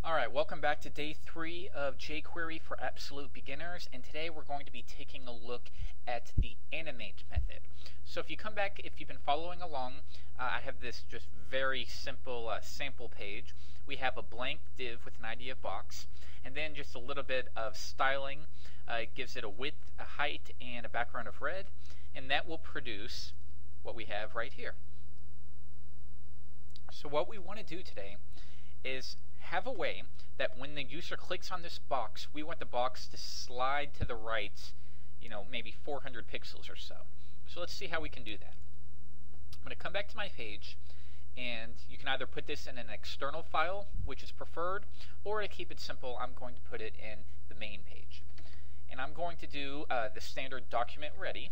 Alright, welcome back to day 3 of jQuery for absolute beginners, and today we're going to be taking a look at the animate method. So if you come back, if you've been following along, I have this just very simple sample page. We have a blank div with an ID of box, and then just a little bit of styling. It gives it a width, a height, and a background of red, and that will produce what we have right here. So what we want to do today is have a way that when the user clicks on this box, we want the box to slide to the right, maybe 400 pixels or so. So let's see how we can do that. I'm going to come back to my page, and you can either put this in an external file, which is preferred, or to keep it simple, I'm going to put it in the main page. And I'm going to do the standard document ready.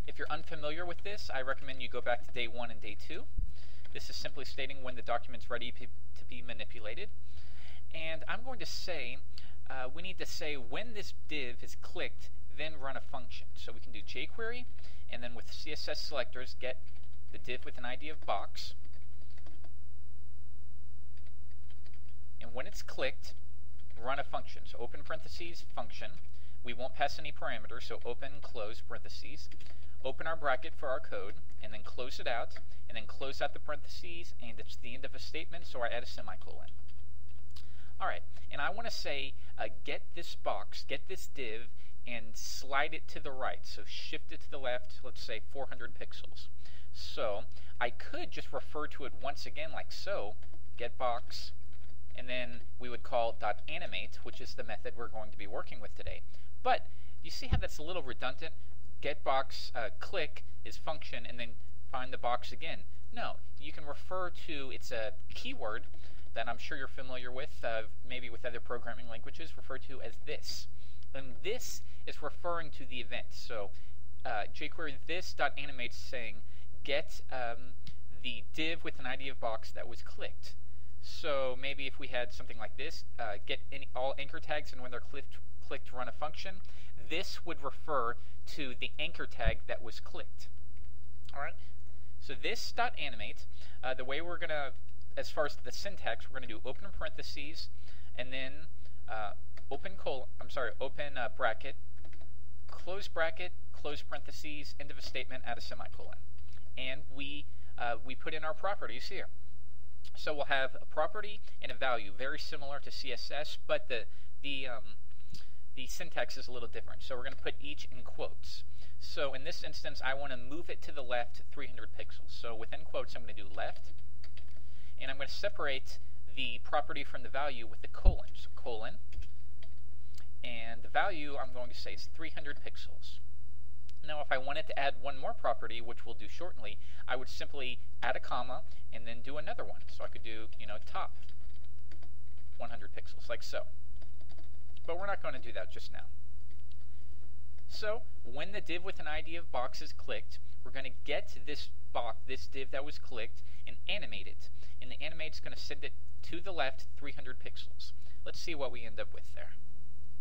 If you're unfamiliar with this, I recommend you go back to day 1 and day 2. This is simply stating when the document's ready to be manipulated. And I'm going to say, we need to say when this div is clicked, then run a function. So we can do jQuery, and then with CSS selectors, get the div with an ID of box. And when it's clicked, run a function. So open parentheses, function. We won't pass any parameters, so open, close, parentheses. Open our bracket for our code, and then close it out, and then close out the parentheses, and it's the end of a statement, so I add a semicolon. Alright, and I want to say, get this box, get this div, and slide it to the right. So shift it to the left, let's say 400 pixels. So I could just refer to it once again like so, get box, and then we would call .animate, which is the method we're going to be working with today. But you see how that's a little redundant? Get box, click is function, and then find the box again. No, you can refer to, it's a keyword that I'm sure you're familiar with, maybe with other programming languages, referred to as this. And this is referring to the event. So jQuery this.animate is saying get the div with an ID of box that was clicked. So maybe if we had something like this, get all anchor tags, and when they're clicked, run a function, this would refer to the anchor tag that was clicked. Alright, so this .animate, the way we're going to, as far as the syntax, we're going to do open parentheses, and then open bracket, close parentheses, end of a statement, add a semicolon. And we put in our properties here. So we'll have a property and a value, very similar to CSS, but the syntax is a little different. So we're going to put each in quotes. So in this instance, I want to move it to the left 300 pixels. So within quotes, I'm going to do left, and I'm going to separate the property from the value with the colon. So colon, and the value I'm going to say is 300 pixels. Now if I wanted to add one more property, which we'll do shortly, I would simply add a comma and then do another one. So I could do, top 100 pixels, like so. But we're not going to do that just now. So when the div with an ID of box is clicked, we're going to get this div that was clicked and animate it. And the animate's going to send it to the left 300 pixels. Let's see what we end up with there.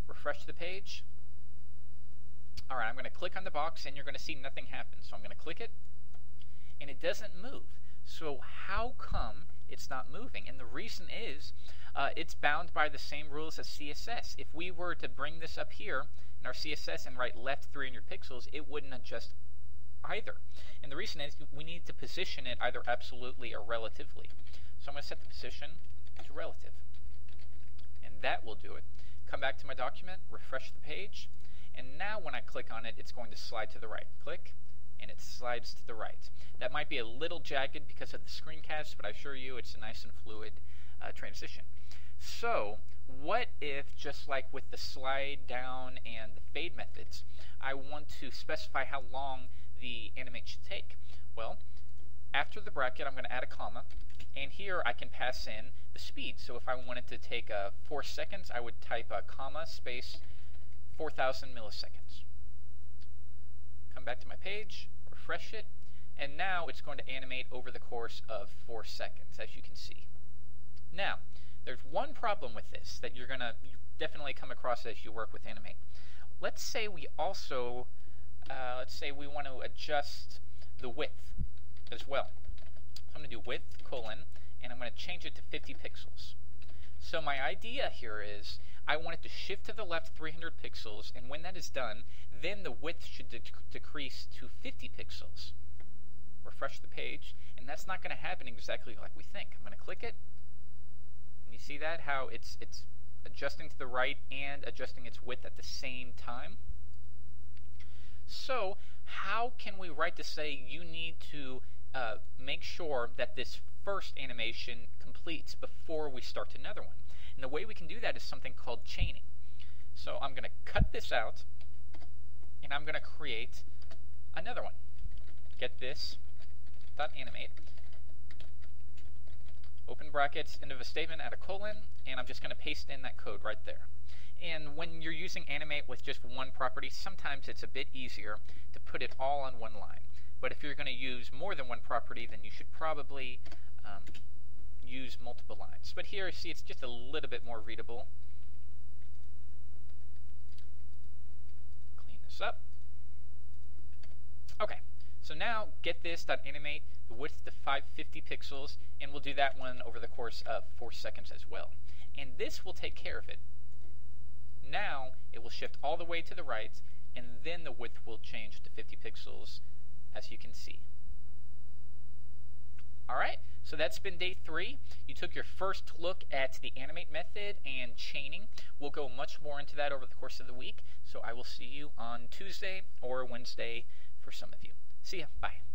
Refresh the page. Alright, I'm going to click on the box, and you're going to see nothing happen. So I'm going to click it, and it doesn't move. So how come it's not moving? And the reason is it's bound by the same rules as CSS. If we were to bring this up here in our CSS and write left 300 pixels, it wouldn't adjust either. And the reason is we need to position it either absolutely or relatively. So I'm going to set the position to relative. And that will do it. Come back to my document, refresh the page, and now when I click on it, it's going to slide to the right. Click, and it slides to the right. That might be a little jagged because of the screencast, but I assure you it's a nice and fluid transition. So what if, just like with the slide down and the fade methods, I want to specify how long the animate should take? Well, after the bracket, I'm going to add a comma, and here I can pass in the speed. So if I wanted to take 4 seconds, I would type a comma space 4,000 milliseconds. Come back to my page, refresh it, and now it's going to animate over the course of 4 seconds, as you can see. Now, there's one problem with this that you're going to definitely come across as you work with animate. Let's say we also, want to adjust the width as well. So I'm going to do width, colon, and I'm going to change it to 50 pixels. So my idea here is I want it to shift to the left 300 pixels, and when that is done, then the width should decrease to 50 pixels. Refresh the page, and that's not going to happen exactly like we think. I'm going to click it, and you see that, how it's adjusting to the right and adjusting its width at the same time. So how can we write to say you need to make sure that this first animation completes before we start another one? And the way we can do that is something called chaining. So I'm going to cut this out, and I'm going to create another one. Get this, dot animate, open brackets, end of a statement, add a colon, and I'm just going to paste in that code right there. And when you're using animate with just one property, sometimes it's a bit easier to put it all on one line. But if you're going to use more than one property, then you should probably use multiple lines. But here, see, it's just a little bit more readable. Clean this up. Okay, so now get this, animate the width to 550 pixels, and we'll do that one over the course of 4 seconds as well. And this will take care of it. Now it will shift all the way to the right, and then the width will change to 50 pixels, as you can see. Alright, so that's been day 3. You took your first look at the animate method and chaining. We'll go much more into that over the course of the week, so I will see you on Tuesday or Wednesday for some of you. See ya, bye.